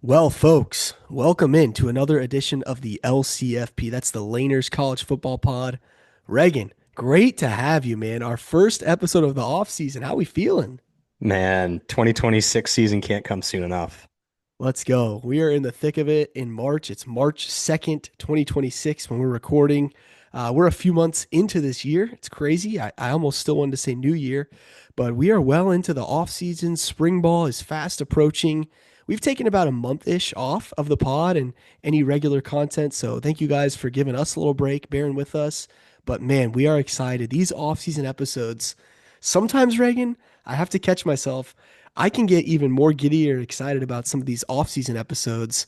Well, folks, welcome in to another edition of the LCFP. That's the Laners College Football Pod. Reagan, great to have you, man. Our first episode of the off season. How we feeling? Man, 2026 season can't come soon enough. Let's go. We are in the thick of it in March. It's March 2nd, 2026 when we're recording. We're a few months into this year. It's crazy. I almost still wanted to say new year, but we are well into the off season. Spring ball is fast approaching. We've taken about a month-ish off of the pod and any regular content. So thank you guys for giving us a little break, bearing with us. But man, we are excited. These off-season episodes, sometimes, Reagan, I have to catch myself. I can get even more giddy or excited about some of these off-season episodes,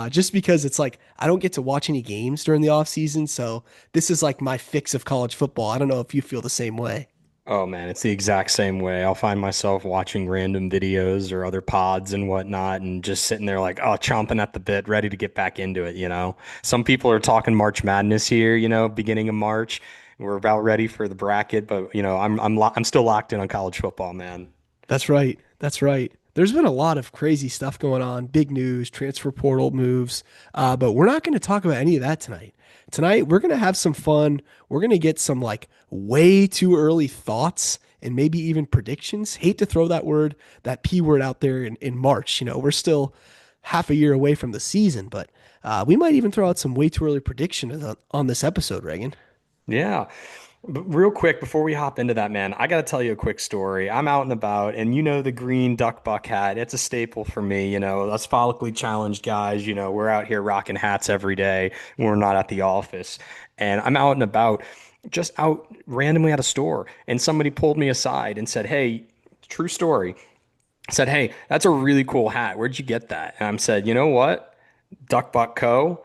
just because it's like I don't get to watch any games during the off-season. So this is like my fix of college football. I don't know if you feel the same way. Oh man, it's the exact same way. I'll find myself watching random videos or other pods and whatnot and just sitting there like, oh, chomping at the bit, ready to get back into it. Some people are talking March Madness here, beginning of March. We're about ready for the bracket, but I'm still locked in on college football, man. That's right. That's right. There's been a lot of crazy stuff going on, big news, transfer portal moves, but we're not going to talk about any of that tonight. Tonight, we're going to have some fun. We're going to get some like way too early thoughts and maybe even predictions. Hate to throw that P word out there in March. We're still half a year away from the season, but we might even throw out some way too early predictions on this episode, Reagan. Yeah. But real quick, before we hop into that, man, I got to tell you a quick story. I'm out and about, and the green duck buck hat. It's a staple for me. Us follically challenged guys, we're out here rocking hats every day when we're not at the office. And I'm out and about, just out randomly at a store, and somebody pulled me aside and said, "Hey, true story." Said, "Hey, that's a really cool hat. Where'd you get that?" And I said, "You know what? Duck Co.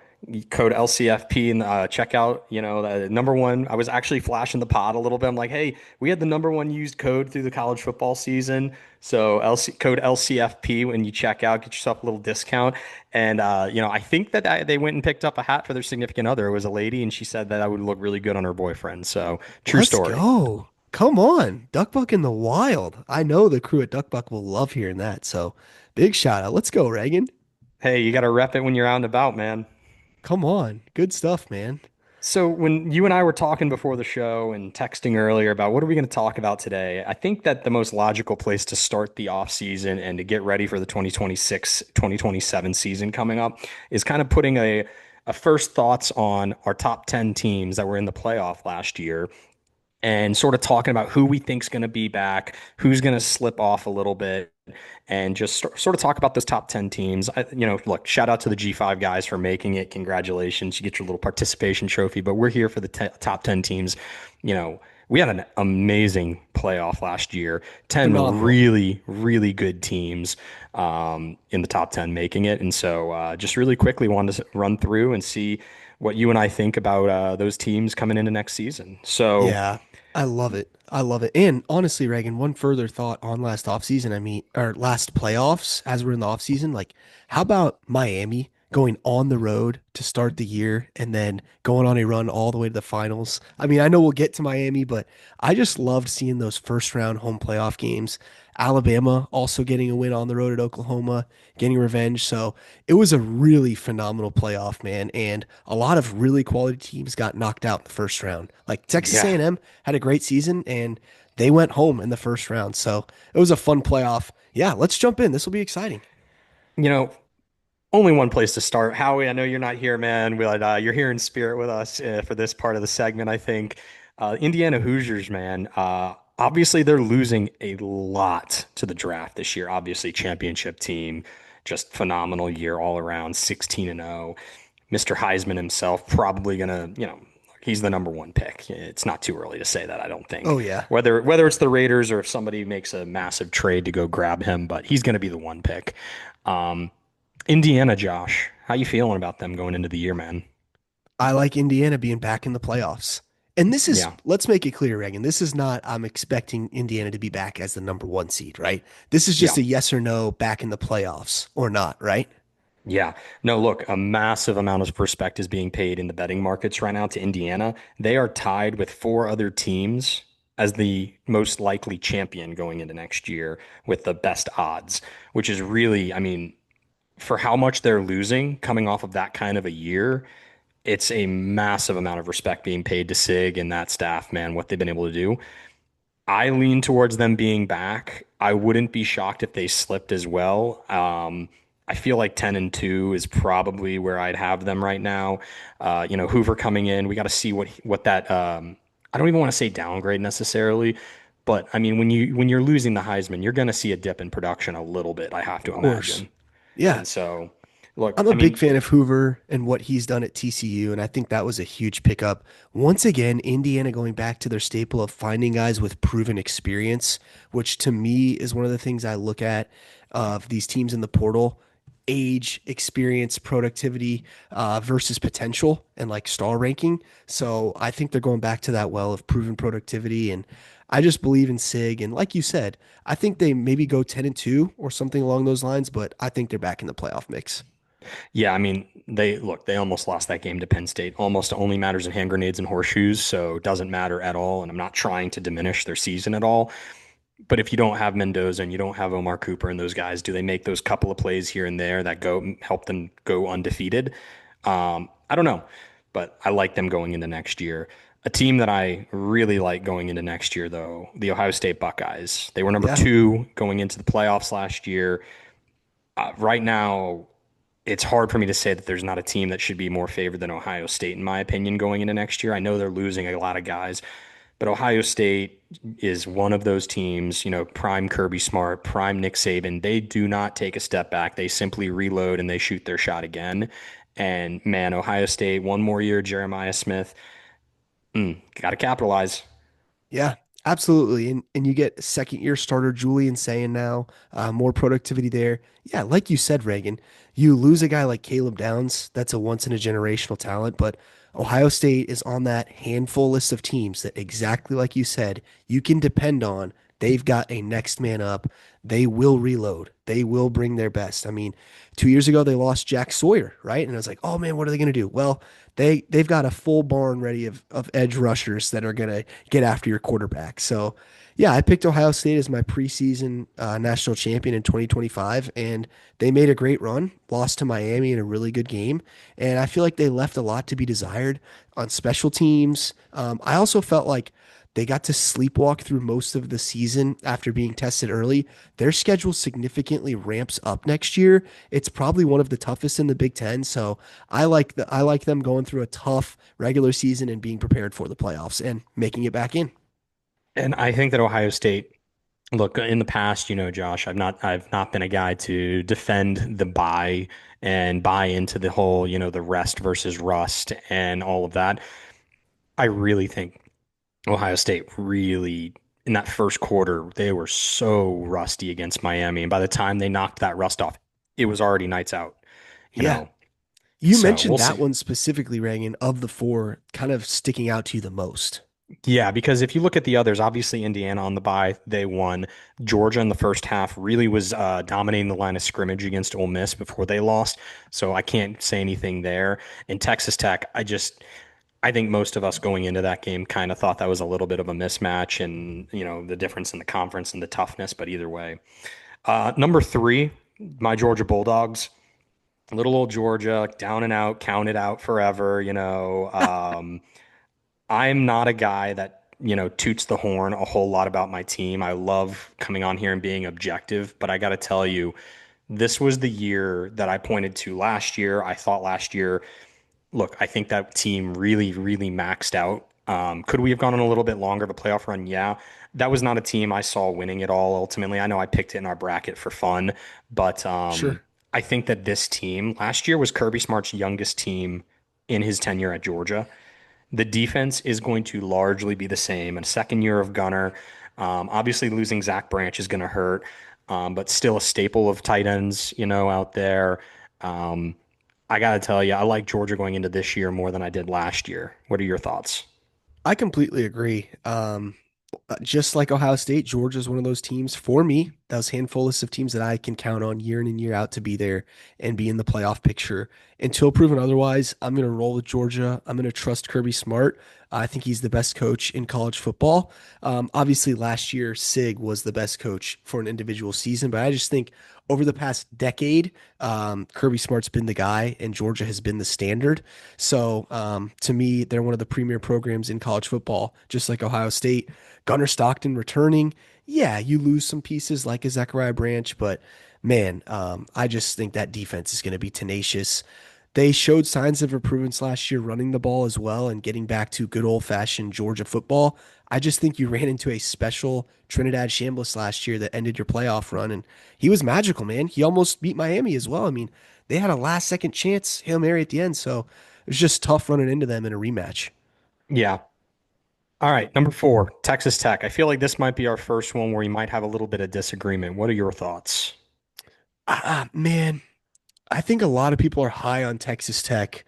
Code LCFP in the checkout. The number one. I was actually flashing the pod a little bit. I'm like, hey, we had the number one used code through the college football season. So code LCFP when you check out, get yourself a little discount. And I think that they went and picked up a hat for their significant other. It was a lady, and she said that I would look really good on her boyfriend. So true Let's story. go. Come on. Duckbuck in the wild. I know the crew at Duckbuck will love hearing that. So big shout out. Let's go, Reagan. Hey, you got to rep it when you're out and about, man. Come on. Good stuff, man. So when you and I were talking before the show and texting earlier about what are we going to talk about today, I think that the most logical place to start the off season and to get ready for the 2026-2027 season coming up is kind of putting a first thoughts on our top 10 teams that were in the playoff last year and sort of talking about who we think's going to be back, who's going to slip off a little bit, and just sort of talk about those top 10 teams. Look, shout out to the G5 guys for making it. Congratulations. You get your little participation trophy, but we're here for the top 10 teams. We had an amazing playoff last year. 10 Phenomenal. really, really good teams in the top 10 making it. And so just really quickly wanted to run through and see what you and I think about those teams coming into next season. So, Yeah, I love it. I love it. And honestly, Reagan, one further thought on last offseason, or last playoffs as we're in the offseason, like how about Miami going on the road to start the year and then going on a run all the way to the finals? I mean, I know we'll get to Miami, but I just loved seeing those first round home playoff games. Alabama also getting a win on the road at Oklahoma, getting revenge. So it was a really phenomenal playoff, man. And a lot of really quality teams got knocked out in the first round. Like Texas yeah, A&M had a great season and they went home in the first round. So it was a fun playoff. Yeah, let's jump in. This will be exciting. you know, only one place to start. Howie, I know you're not here, man, but you're here in spirit with us for this part of the segment, I think. Indiana Hoosiers, man. Obviously, they're losing a lot to the draft this year. Obviously, championship team, just phenomenal year all around, 16 and 0. Mr. Heisman himself probably gonna, he's the number one pick. It's not too early to say that, I don't think. Oh, yeah. Whether it's the Raiders or if somebody makes a massive trade to go grab him, but he's gonna be the one pick. Um, Indiana, Josh, how you feeling about them going into the year, man? I like Indiana being back in the playoffs. And this is, Yeah. let's make it clear, Reagan. This is not, I'm expecting Indiana to be back as the number one seed, right? This is just Yeah. a yes or no back in the playoffs or not, right? Yeah. No, look, a massive amount of respect is being paid in the betting markets right now to Indiana. They are tied with four other teams as the most likely champion going into next year with the best odds, which is really, I mean, for how much they're losing coming off of that kind of a year, it's a massive amount of respect being paid to Sig and that staff, man, what they've been able to do. I lean towards them being back. I wouldn't be shocked if they slipped as well. I feel like 10-2 is probably where I'd have them right now. Hoover coming in, we got to see what that. I don't even want to say downgrade necessarily, but I mean when you're losing the Heisman, you're going to see a dip in production a little bit. I have to Of course. imagine. Yeah. And so, look, I'm I a big mean, fan of Hoover and what he's done at TCU, and I think that was a huge pickup. Once again, Indiana going back to their staple of finding guys with proven experience, which to me is one of the things I look at of these teams in the portal: age, experience, productivity versus potential and like star ranking. So I think they're going back to that well of proven productivity, and I just believe in Sig. And like you said, I think they maybe go 10-2 or something along those lines, but I think they're back in the playoff mix. yeah, I mean, they almost lost that game to Penn State. Almost only matters in hand grenades and horseshoes, so it doesn't matter at all. And I'm not trying to diminish their season at all. But if you don't have Mendoza and you don't have Omar Cooper and those guys, do they make those couple of plays here and there that go help them go undefeated? I don't know, but I like them going into next year. A team that I really like going into next year, though, the Ohio State Buckeyes. They were number Yeah. 2 going into the playoffs last year. Right now, it's hard for me to say that there's not a team that should be more favored than Ohio State, in my opinion, going into next year. I know they're losing a lot of guys, but Ohio State is one of those teams, prime Kirby Smart, prime Nick Saban. They do not take a step back. They simply reload and they shoot their shot again. And man, Ohio State, one more year, Jeremiah Smith, got to capitalize. Yeah, absolutely. And you get second year starter Julian saying now, more productivity there. Yeah, like you said, Reagan, you lose a guy like Caleb Downs. That's a once in a generational talent, but Ohio State is on that handful list of teams that exactly like you said, you can depend on. They've got a next man up. They will reload. They will bring their best. I mean, 2 years ago they lost Jack Sawyer, right? And I was like, oh man, what are they gonna do? Well, they've got a full barn ready of edge rushers that are gonna get after your quarterback. So, yeah, I picked Ohio State as my preseason national champion in 2025, and they made a great run, lost to Miami in a really good game. And I feel like they left a lot to be desired on special teams. I also felt like they got to sleepwalk through most of the season after being tested early. Their schedule significantly ramps up next year. It's probably one of the toughest in the Big Ten. So I like them going through a tough regular season and being prepared for the playoffs and making it back in. And I think that Ohio State, look, in the past, Josh, I've not been a guy to defend the buy and buy into the whole, the rest versus rust and all of that. I really think Ohio State really, in that first quarter, they were so rusty against Miami. And by the time they knocked that rust off, it was already nights out, you Yeah. know. You So mentioned we'll that see. one specifically, Reagan, of the four, kind of sticking out to you the most. Yeah, because if you look at the others, obviously Indiana on the bye, they won. Georgia in the first half really was dominating the line of scrimmage against Ole Miss before they lost. So I can't say anything there. And Texas Tech, I think most of us going into that game kind of thought that was a little bit of a mismatch and, the difference in the conference and the toughness, but either way. Number 3, my Georgia Bulldogs. Little old Georgia, down and out, counted out forever. I'm not a guy that, toots the horn a whole lot about my team. I love coming on here and being objective, but I got to tell you, this was the year that I pointed to last year. I thought last year, look, I think that team really, really maxed out. Could we have gone on a little bit longer of a playoff run? Yeah. That was not a team I saw winning it all ultimately. I know I picked it in our bracket for fun, but Sure. I think that this team last year was Kirby Smart's youngest team in his tenure at Georgia. The defense is going to largely be the same. A second year of Gunner. Obviously, losing Zach Branch is going to hurt, but still a staple of tight ends, out there. Um, I got to tell you, I like Georgia going into this year more than I did last year. What are your thoughts? I completely agree. Just like Ohio State, Georgia is one of those teams for me, those handful list of teams that I can count on year in and year out to be there and be in the playoff picture. Until proven otherwise, I'm going to roll with Georgia. I'm going to trust Kirby Smart. I think he's the best coach in college football. Obviously, last year, Sig was the best coach for an individual season, but I just think over the past decade, Kirby Smart's been the guy, and Georgia has been the standard. So to me, they're one of the premier programs in college football, just like Ohio State. Gunnar Stockton returning. Yeah, you lose some pieces like a Zachariah Branch, but man, I just think that defense is going to be tenacious. They showed signs of improvements last year running the ball as well and getting back to good old fashioned Georgia football. I just think you ran into a special Trinidad Shambliss last year that ended your playoff run, and he was magical, man. He almost beat Miami as well. I mean, they had a last second chance, Hail Mary at the end, so it was just tough running into them in a rematch. Yeah. All right, number four, Texas Tech. I feel like this might be our first one where we might have a little bit of disagreement. What are your thoughts? Man, I think a lot of people are high on Texas Tech,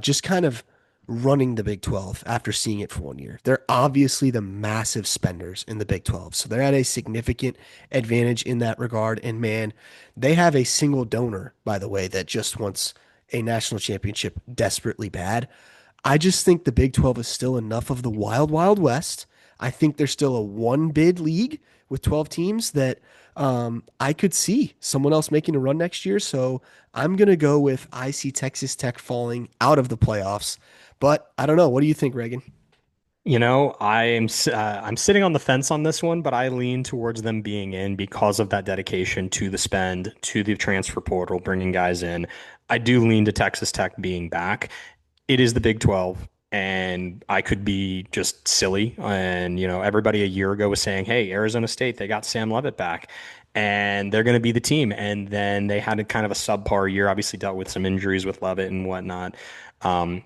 just kind of running the Big 12 after seeing it for 1 year. They're obviously the massive spenders in the Big 12, so they're at a significant advantage in that regard. And man, they have a single donor, by the way, that just wants a national championship desperately bad. I just think the Big 12 is still enough of the wild, wild west. I think there's still a one bid league with 12 teams that I could see someone else making a run next year. So I'm going to go with I see Texas Tech falling out of the playoffs. But I don't know. What do you think, Reagan? I'm sitting on the fence on this one, but I lean towards them being in because of that dedication to the spend, to the transfer portal, bringing guys in. I do lean to Texas Tech being back. It is the Big 12, and I could be just silly. And, everybody a year ago was saying, hey, Arizona State, they got Sam Levitt back, and they're going to be the team. And then they had a kind of a subpar year, obviously dealt with some injuries with Levitt and whatnot.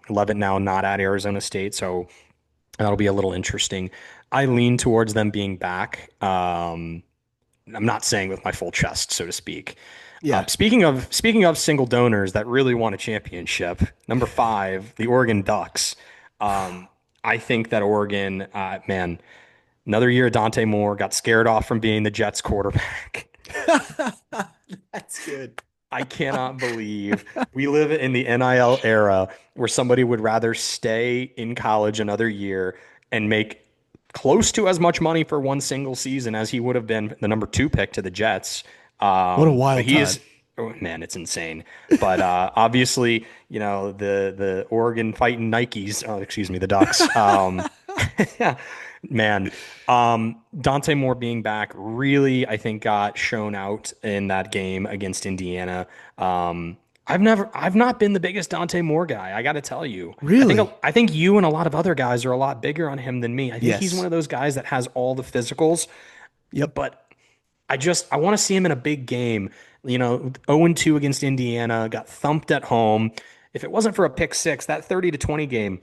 Levitt now not at Arizona State, so that'll be a little interesting. I lean towards them being back. I'm not saying with my full chest, so to speak. Yeah. Speaking of single donors that really won a championship, number five, the Oregon Ducks. I think that Oregon, man, another year Dante Moore got scared off from being the Jets quarterback. That's good. I cannot believe we live in the NIL era where somebody would rather stay in college another year and make close to as much money for one single season as he would have been the number two pick to the Jets. What a But wild he time. is, oh, man, it's insane. But obviously, the Oregon fighting Nikes, oh, excuse me, the Ducks. Yeah, man. Dante Moore being back really, I think, got shown out in that game against Indiana. I've not been the biggest Dante Moore guy. I got to tell you, Really? I think you and a lot of other guys are a lot bigger on him than me. I think he's one Yes. of those guys that has all the physicals, Yep. but I want to see him in a big game. 0-2 against Indiana, got thumped at home. If it wasn't for a pick six, that 30-20 game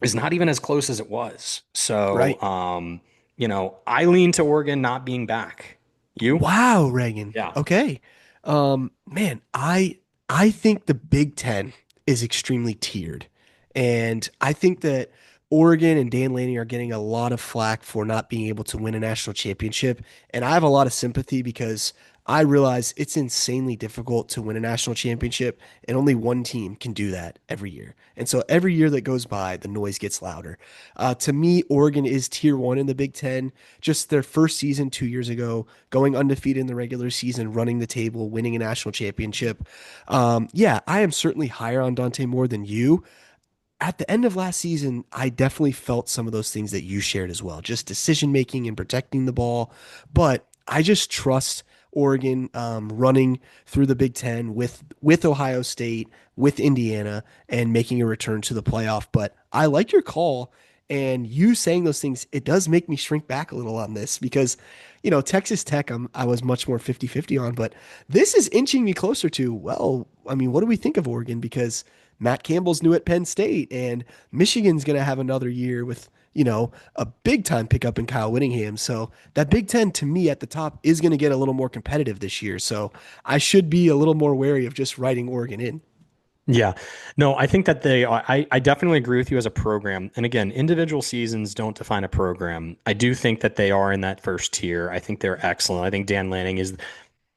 is not even as close as it was. So, Right. I lean to Oregon not being back. You? Wow, Reagan. Yeah. Okay. Man, I think the Big Ten is extremely tiered. And I think that Oregon and Dan Lanning are getting a lot of flack for not being able to win a national championship. And I have a lot of sympathy because I realize it's insanely difficult to win a national championship, and only one team can do that every year. And so every year that goes by, the noise gets louder. To me, Oregon is tier one in the Big Ten. Just their first season 2 years ago, going undefeated in the regular season, running the table, winning a national championship. Yeah, I am certainly higher on Dante Moore than you. At the end of last season, I definitely felt some of those things that you shared as well, just decision making and protecting the ball. But I just trust Oregon running through the Big Ten with Ohio State, with Indiana, and making a return to the playoff. But I like your call, and you saying those things. It does make me shrink back a little on this because, Texas Tech, I was much more 50-50 on, but this is inching me closer to, well, I mean, what do we think of Oregon? Because Matt Campbell's new at Penn State, and Michigan's going to have another year with, a big time pickup in Kyle Whittingham. So that Big Ten to me at the top is going to get a little more competitive this year. So I should be a little more wary of just writing Oregon in. Yeah. No, I think that they are. I definitely agree with you as a program. And again, individual seasons don't define a program. I do think that they are in that first tier. I think they're excellent. I think Dan Lanning is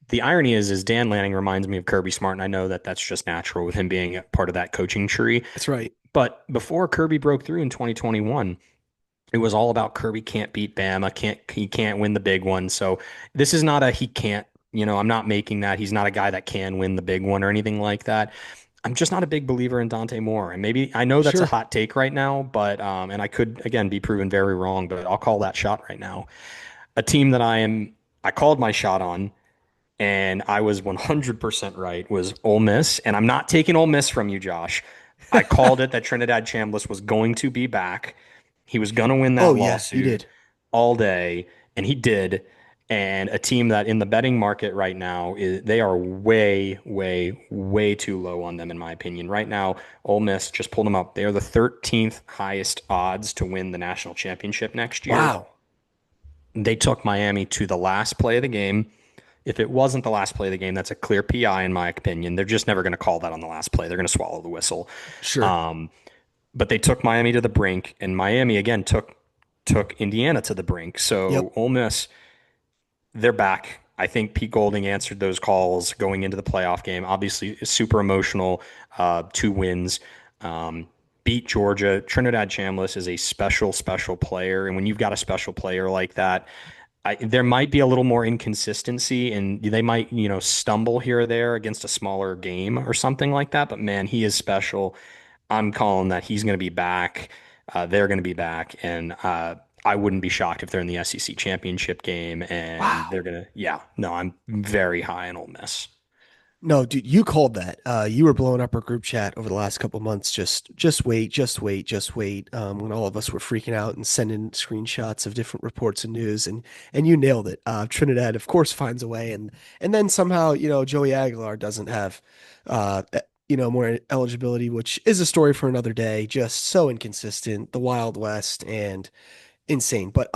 the irony is Dan Lanning reminds me of Kirby Smart, and I know that that's just natural with him being a part of that coaching tree. That's right. But before Kirby broke through in 2021, it was all about Kirby can't beat Bama, he can't win the big one. So this is not a he can't I'm not making that. He's not a guy that can win the big one or anything like that. I'm just not a big believer in Dante Moore. And maybe I know that's a Sure. hot take right now, but and I could again be proven very wrong, but I'll call that shot right now. A team that I called my shot on and I was 100% right was Ole Miss, and I'm not taking Ole Miss from you, Josh. I called it that Trinidad Chambliss was going to be back. He was going to win Oh that yeah, you lawsuit did. all day, and he did. And a team that in the betting market right now they are way, way, way too low on them, in my opinion. Right now, Ole Miss just pulled them up. They are the 13th highest odds to win the national championship next year. Wow. They took Miami to the last play of the game. If it wasn't the last play of the game, that's a clear PI in my opinion. They're just never going to call that on the last play. They're going to swallow the whistle. Sure. Um, but they took Miami to the brink, and Miami again took Indiana to the brink. Yep. So Ole Miss, they're back. I think Pete Golding answered those calls going into the playoff game. Obviously, super emotional. Two wins. Um, Beat Georgia. Trinidad Chambliss is a special, special player, and when you've got a special player like that, there might be a little more inconsistency and they might, stumble here or there against a smaller game or something like that. But man, he is special. I'm calling that he's going to be back. They're going to be back. And I wouldn't be shocked if they're in the SEC championship game and Wow. they're going to, yeah, no, I'm very high on Ole Miss. No, dude, you called that. You were blowing up our group chat over the last couple months. Just wait, just wait, just wait. When all of us were freaking out and sending screenshots of different reports and news, and you nailed it. Trinidad, of course, finds a way, and then somehow, Joey Aguilar doesn't have, more eligibility, which is a story for another day. Just so inconsistent, the Wild West, and insane. But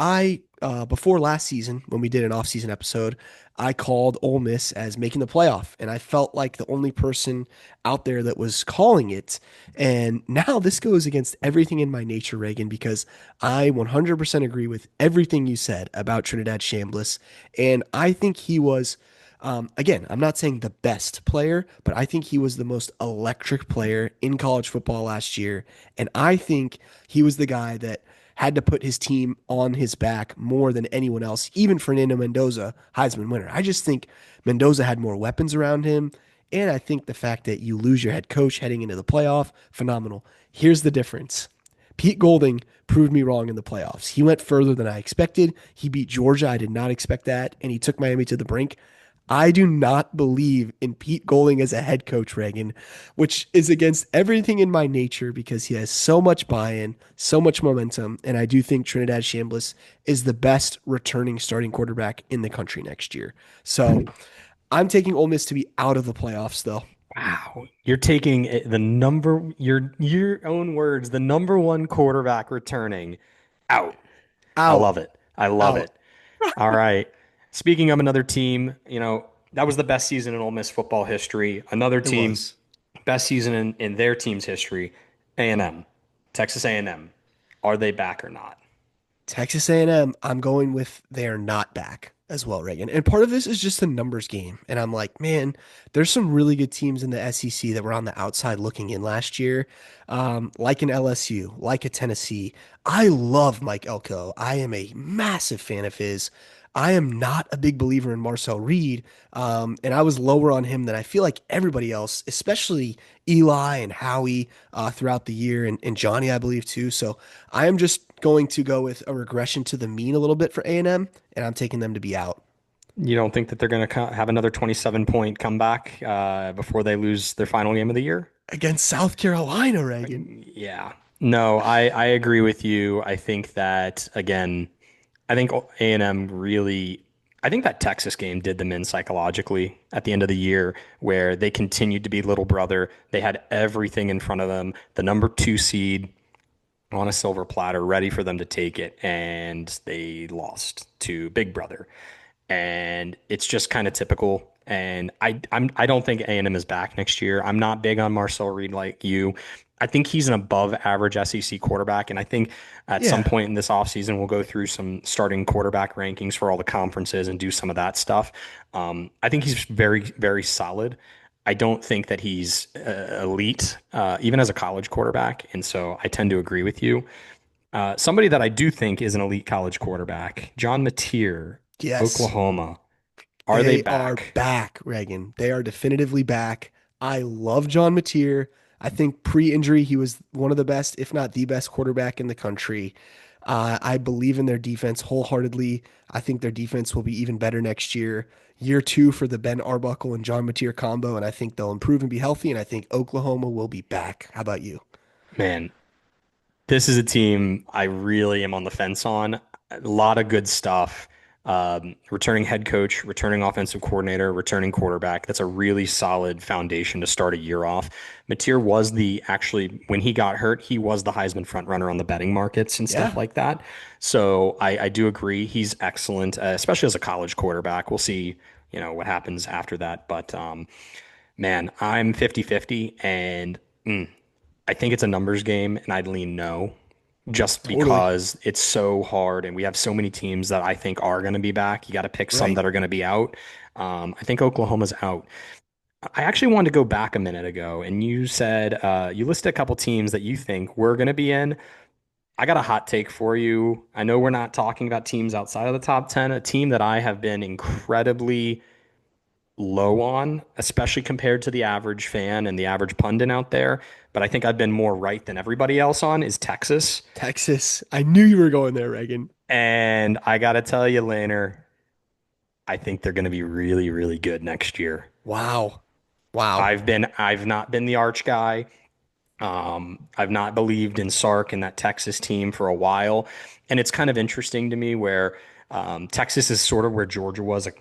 before last season, when we did an off-season episode, I called Ole Miss as making the playoff, and I felt like the only person out there that was calling it. And now this goes against everything in my nature, Reagan, because I 100% agree with everything you said about Trinidad Chambliss, and I think he was. Again, I'm not saying the best player, but I think he was the most electric player in college football last year. And I think he was the guy that had to put his team on his back more than anyone else, even Fernando Mendoza, Heisman winner. I just think Mendoza had more weapons around him. And I think the fact that you lose your head coach heading into the playoff, phenomenal. Here's the difference. Pete Golding proved me wrong in the playoffs. He went further than I expected. He beat Georgia. I did not expect that. And he took Miami to the brink. I do not believe in Pete Golding as a head coach, Reagan, which is against everything in my nature because he has so much buy-in, so much momentum, and I do think Trinidad Chambliss is the best returning starting quarterback in the country next year. So I'm taking Ole Miss to be out of the playoffs, though. Wow. You're taking your own words, the number one quarterback returning out. I Out, love it. I love out. it. All right. Speaking of another team, that was the best season in Ole Miss football history. Another It team, was. best season in their team's history, A&M, Texas A&M. Are they back or not? Texas A&M, I'm going with they're not back as well, Reagan. And part of this is just the numbers game. And I'm like, man, there's some really good teams in the SEC that were on the outside looking in last year, like an LSU, like a Tennessee. I love Mike Elko. I am a massive fan of his. I am not a big believer in Marcel Reed, and I was lower on him than I feel like everybody else, especially Eli and Howie throughout the year, and Johnny, I believe, too. So I am just going to go with a regression to the mean a little bit for A&M, and I'm taking them to be out You don't think that they're going to have another 27-point comeback before they lose their final game of the year? against South Carolina, Reagan. Yeah. No, I agree with you. I think that again, I think A&M really I think that Texas game did them in psychologically at the end of the year where they continued to be little brother. They had everything in front of them, the number 2 seed on a silver platter ready for them to take it and they lost to Big Brother. And it's just kind of typical. And I don't think A&M is back next year. I'm not big on Marcel Reed like you. I think he's an above average SEC quarterback, and I think at some Yeah. point in this offseason we'll go through some starting quarterback rankings for all the conferences and do some of that stuff. I think he's very very solid. I don't think that he's elite, even as a college quarterback, and so I tend to agree with you. Somebody that I do think is an elite college quarterback, John Mateer, Yes. Oklahoma. Are they They are back? back, Reagan. They are definitively back. I love John Mateer. I think pre-injury, he was one of the best, if not the best quarterback in the country. I believe in their defense wholeheartedly. I think their defense will be even better next year. Year two for the Ben Arbuckle and John Mateer combo, and I think they'll improve and be healthy. And I think Oklahoma will be back. How about you? Man, this is a team I really am on the fence on. A lot of good stuff. Returning head coach, returning offensive coordinator, returning quarterback. That's a really solid foundation to start a year off. Mateer was actually, when he got hurt, he was the Heisman front runner on the betting markets and stuff Yeah, like that. So I do agree. He's excellent, especially as a college quarterback. We'll see, what happens after that. But man, I'm 50-50 and I think it's a numbers game and I'd lean no just totally. because it's so hard and we have so many teams that I think are going to be back. You got to pick some Right. that are going to be out. I think Oklahoma's out. I actually wanted to go back a minute ago and you said you listed a couple teams that you think we're going to be in. I got a hot take for you. I know we're not talking about teams outside of the top 10. A team that I have been incredibly low on, especially compared to the average fan and the average pundit out there, but I think I've been more right than everybody else on is Texas. Texas. I knew you were going there, Reagan. And I got to tell you, Laner, I think they're going to be really, really good next year. Wow. Wow. I've not been the arch guy. I've not believed in Sark and that Texas team for a while, and it's kind of interesting to me where Texas is sort of where Georgia was, a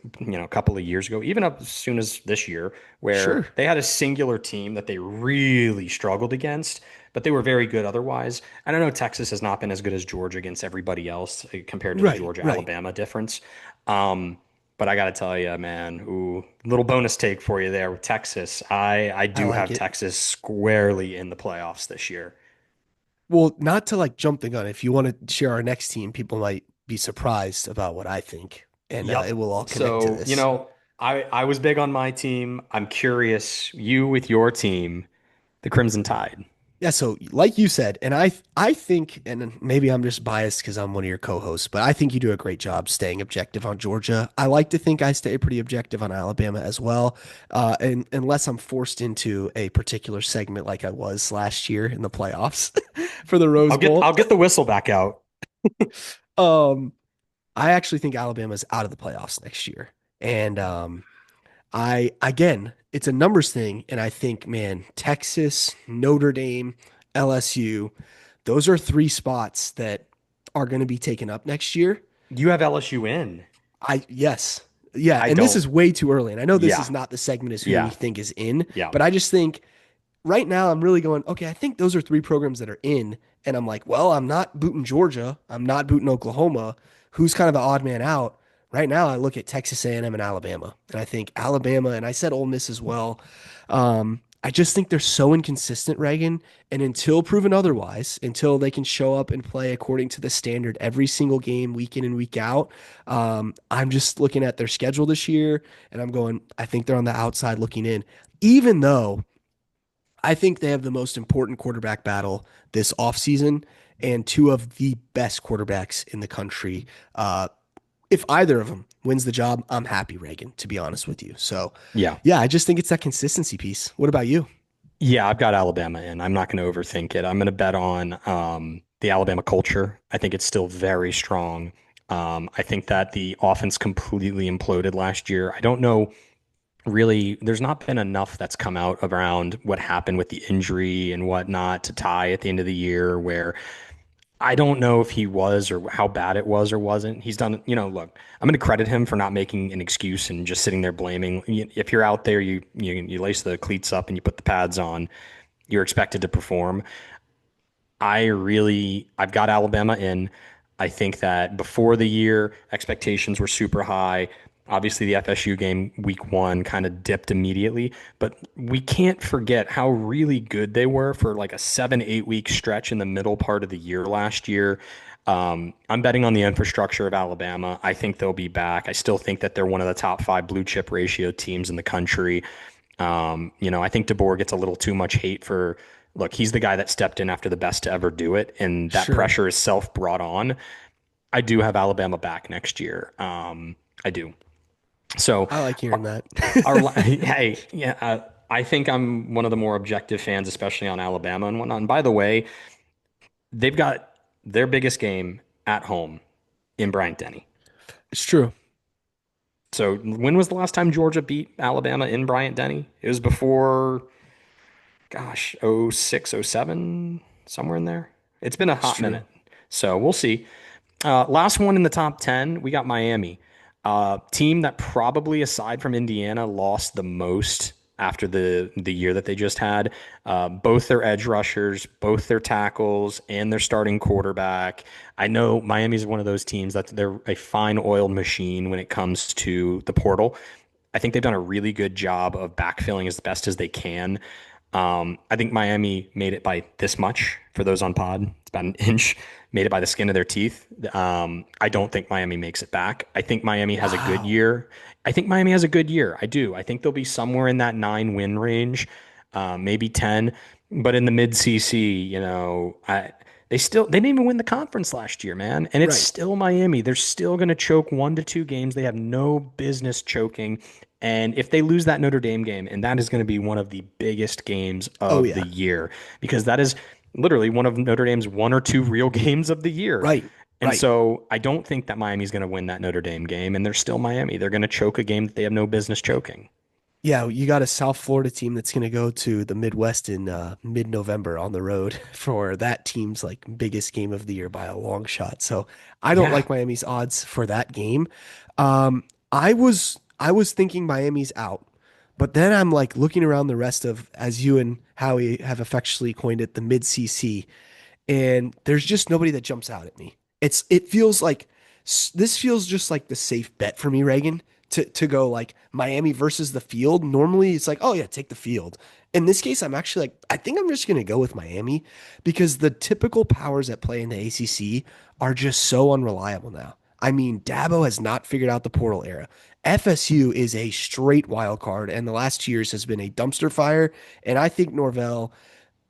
couple of years ago, even up as soon as this year, where Sure. they had a singular team that they really struggled against, but they were very good otherwise. And I know Texas has not been as good as Georgia against everybody else compared to the Right. Georgia Right. Alabama difference. Um, but I got to tell you, man, ooh, little bonus take for you there with Texas. I I do like have it. Texas squarely in the playoffs this year. Well, not to like jump the gun. If you want to share our next team, people might be surprised about what I think, and it Yep. will all connect to So, this. I was big on my team. I'm curious, you with your team, the Crimson Tide. Yeah, so like you said, and I think, and maybe I'm just biased because I'm one of your co-hosts, but I think you do a great job staying objective on Georgia. I like to think I stay pretty objective on Alabama as well, and unless I'm forced into a particular segment like I was last year in the playoffs for the Rose Bowl. I'll get the whistle back out. Um, I actually think Alabama's out of the playoffs next year, and I again, it's a numbers thing, and I think, man, Texas, Notre Dame, LSU, those are three spots that are going to be taken up next year. You have LSU in. Yes. Yeah, I and this don't. is way too early. And I know this is Yeah. not the segment as who we Yeah. think is in, Yeah. but I just think right now I'm really going, okay, I think those are three programs that are in. And I'm like, well, I'm not booting Georgia. I'm not booting Oklahoma. Who's kind of the odd man out? Right now, I look at Texas A&M and Alabama, and I think Alabama, and I said Ole Miss as well. I just think they're so inconsistent, Reagan. And until proven otherwise, until they can show up and play according to the standard every single game, week in and week out, I'm just looking at their schedule this year, and I'm going, I think they're on the outside looking in, even though I think they have the most important quarterback battle this offseason and two of the best quarterbacks in the country. If either of them wins the job, I'm happy, Reagan, to be honest with you. So, Yeah. yeah, I just think it's that consistency piece. What about you? Yeah, I've got Alabama in. I'm not going to overthink it. I'm going to bet on the Alabama culture. I think it's still very strong. I think that the offense completely imploded last year. I don't know really, there's not been enough that's come out around what happened with the injury and whatnot to tie at the end of the year where I don't know if he was or how bad it was or wasn't. He's done, look, I'm going to credit him for not making an excuse and just sitting there blaming. If you're out there, you lace the cleats up and you put the pads on, you're expected to perform. I've got Alabama in. I think that before the year, expectations were super high. Obviously, the FSU game week one kind of dipped immediately, but we can't forget how really good they were for like a 7, 8 week stretch in the middle part of the year last year. I'm betting on the infrastructure of Alabama. I think they'll be back. I still think that they're one of the top five blue chip ratio teams in the country. I think DeBoer gets a little too much hate for, look, he's the guy that stepped in after the best to ever do it, and that Sure. pressure is self brought on. I do have Alabama back next year. I do. So I like hearing that. hey, yeah, I think I'm one of the more objective fans, especially on Alabama and whatnot. And by the way, they've got their biggest game at home in Bryant-Denny. It's true. So when was the last time Georgia beat Alabama in Bryant-Denny? It was before, gosh, '06, '07, somewhere in there. It's been a It's hot true. minute. So we'll see. Last one in the top 10, we got Miami. Team that probably, aside from Indiana, lost the most after the year that they just had. Both their edge rushers, both their tackles, and their starting quarterback. I know Miami's one of those teams that they're a fine oiled machine when it comes to the portal. I think they've done a really good job of backfilling as best as they can. I think Miami made it by this much for those on pod. It's about an inch, made it by the skin of their teeth. I don't think Miami makes it back. I think Miami has a good Wow. year. I think Miami has a good year. I do. I think they'll be somewhere in that 9 win range, maybe 10. But in the mid CC, they didn't even win the conference last year, man. And it's Right. still Miami. They're still going to choke 1 to 2 games. They have no business choking. And if they lose that Notre Dame game, and that is going to be one of the biggest games Oh of the yeah. year, because that is literally one of Notre Dame's 1 or 2 real games of the year. Right. And Right. so I don't think that Miami's going to win that Notre Dame game, and they're still Miami. They're going to choke a game that they have no business choking. Yeah, you got a South Florida team that's going to go to the Midwest in mid-November on the road for that team's like biggest game of the year by a long shot. So I don't Yeah. like Miami's odds for that game. I was thinking Miami's out, but then I'm like looking around the rest of, as you and Howie have affectionately coined it, the mid CC, and there's just nobody that jumps out at me. It feels like this feels just like the safe bet for me, Reagan, to go like Miami versus the field. Normally it's like, oh yeah, take the field. In this case, I'm actually like, I think I'm just gonna go with Miami because the typical powers at play in the ACC are just so unreliable now. I mean, Dabo has not figured out the portal era. FSU is a straight wild card, and the last 2 years has been a dumpster fire. And I think Norvell,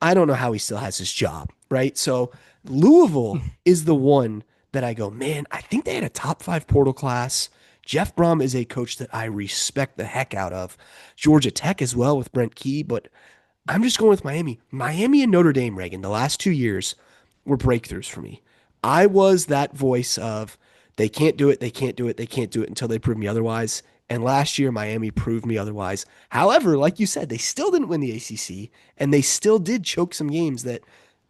I don't know how he still has his job, right? So Louisville is the one that I go, man, I think they had a top five portal class. Jeff Brom is a coach that I respect the heck out of. Georgia Tech as well with Brent Key, but I'm just going with Miami. Miami and Notre Dame, Reagan, the last 2 years were breakthroughs for me. I was that voice of they can't do it, they can't do it, they can't do it until they prove me otherwise. And last year, Miami proved me otherwise. However, like you said, they still didn't win the ACC, and they still did choke some games that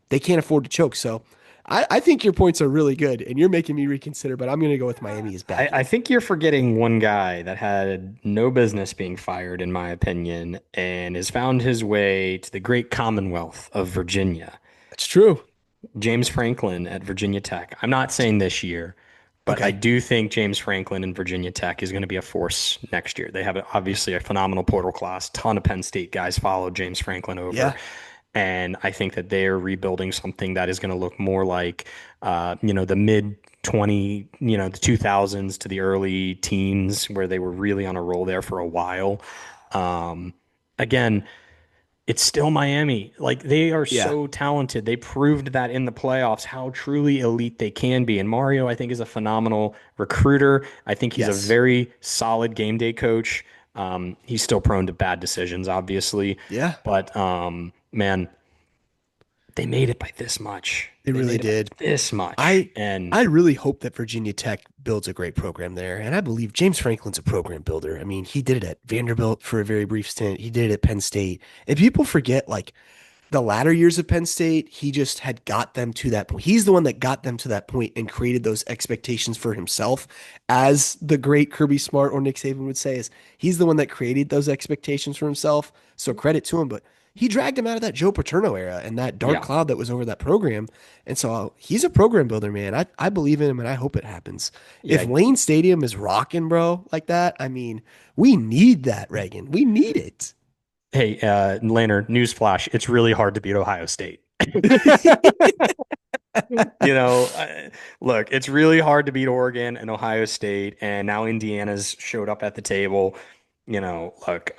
they can't afford to choke. So I think your points are really good, and you're making me reconsider, but I'm going to go with Miami as I backing. think you're forgetting one guy that had no business being fired, in my opinion, and has found his way to the great Commonwealth of Virginia. That's true. James Franklin at Virginia Tech. I'm not saying this year, but I Okay. do think James Franklin and Virginia Tech is going to be a force next year. They have obviously a phenomenal portal class. Ton of Penn State guys followed James Franklin over. Yeah. And I think that they're rebuilding something that is going to look more like, the mid 20, the 2000s to the early teens, where they were really on a roll there for a while. Um, Again, it's still Miami. Like they are Yeah. so talented. They proved that in the playoffs how truly elite they can be. And Mario, I think, is a phenomenal recruiter. I think he's a Yes. very solid game day coach. He's still prone to bad decisions, obviously, Yeah. but man, they made it by this much. They They really made it by did. this much, I and I really hope that Virginia Tech builds a great program there. And I believe James Franklin's a program builder. I mean, he did it at Vanderbilt for a very brief stint. He did it at Penn State. And people forget like the latter years of Penn State, he just had got them to that point. He's the one that got them to that point and created those expectations for himself. As the great Kirby Smart or Nick Saban would say, is he's the one that created those expectations for himself. So credit to him. But he dragged him out of that Joe Paterno era and that dark yeah, cloud that was over that program. And so he's a program builder, man. I believe in him and I hope it happens. If yeah. Lane Stadium is rocking, bro, like that, I mean, we need that, Reagan. We need it. Hey, Laner, newsflash: it's really hard to beat Ohio State. Look, it's really hard to beat Oregon and Ohio State, and now Indiana's showed up at the table. Look,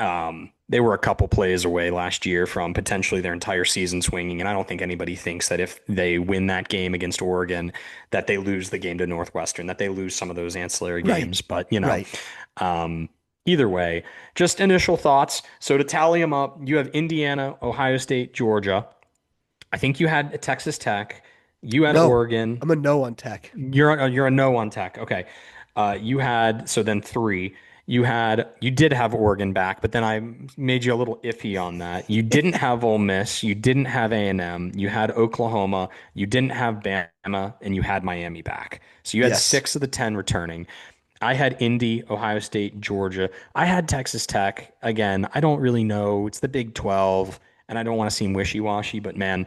they were a couple plays away last year from potentially their entire season swinging, and I don't think anybody thinks that if they win that game against Oregon, that they lose the game to Northwestern, that they lose some of those ancillary Right. games. But Right. Either way, just initial thoughts. So to tally them up, you have Indiana, Ohio State, Georgia. I think you had Texas Tech. You had No, Oregon. I'm a no on tech. You're a no on Tech. Okay. You had so then three. You did have Oregon back, but then I made you a little iffy on that. You didn't have Ole Miss. You didn't have A&M. You had Oklahoma. You didn't have Bama, and you had Miami back. So you had Yes. six of the 10 returning. I had Indy, Ohio State, Georgia. I had Texas Tech. Again, I don't really know. It's the Big 12, and I don't want to seem wishy-washy, but man,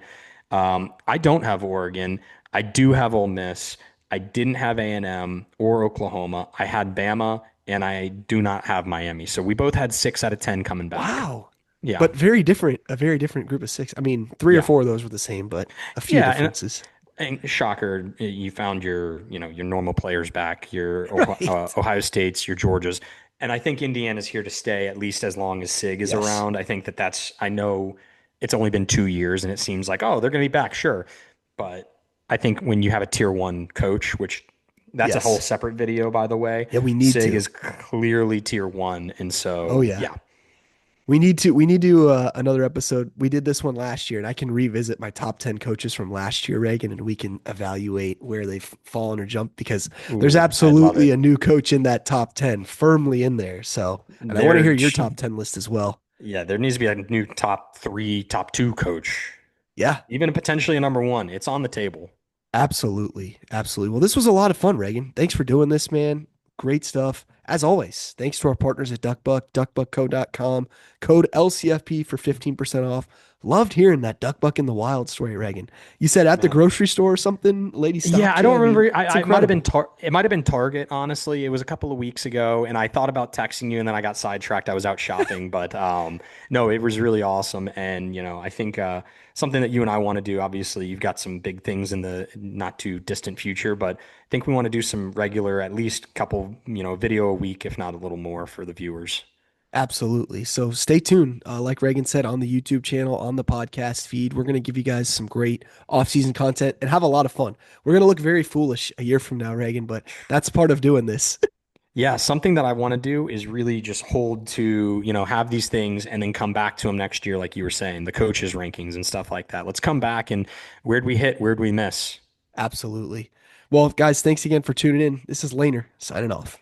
I don't have Oregon. I do have Ole Miss. I didn't have A&M or Oklahoma. I had Bama, and I do not have Miami. So we both had 6 out of 10 coming back. Wow. Yeah. But very different, a very different group of six. I mean, three or Yeah. four of those were the same, but a few Yeah. differences. And shocker, you found your normal players back, your Right. Ohio States, your Georgias, and I think Indiana's here to stay at least as long as Sig is Yes. around. I think that's I know it's only been 2 years, and it seems like oh they're going to be back, sure, but I think when you have a tier one coach, which that's a whole Yes. separate video by the way, Yeah, we need Sig to. is clearly tier one, and Oh so yeah. yeah. We need to another episode. We did this one last year, and I can revisit my top 10 coaches from last year, Reagan, and we can evaluate where they've fallen or jumped because there's Ooh, I'd love absolutely it. a new coach in that top 10 firmly in there. So, and I want to hear There, your top 10 list as well. yeah, there needs to be a new top three, top two coach. Yeah, Even potentially a number one. It's on the table. absolutely. Absolutely. Well, this was a lot of fun, Reagan. Thanks for doing this, man. Great stuff. As always, thanks to our partners at DuckBuck, duckbuckco.com. Code LCFP for 15% off. Loved hearing that Duck Buck in the Wild story, Reagan. You said at the Man. grocery store or something, lady Yeah, stopped I you. don't I mean, remember. it's It might have been incredible. it might have been Target. Honestly, it was a couple of weeks ago, and I thought about texting you, and then I got sidetracked. I was out shopping, but no, it was really awesome. And I think something that you and I want to do. Obviously, you've got some big things in the not too distant future, but I think we want to do some regular, at least couple, video a week, if not a little more, for the viewers. Absolutely. So stay tuned. Like Reagan said, on the YouTube channel, on the podcast feed, we're going to give you guys some great off-season content and have a lot of fun. We're going to look very foolish a year from now, Reagan, but that's part of doing this. Yeah, something that I want to do is really just hold to, have these things and then come back to them next year, like you were saying, the coaches' rankings and stuff like that. Let's come back and where'd we hit? Where'd we miss? Absolutely. Well, guys, thanks again for tuning in. This is Laner signing off.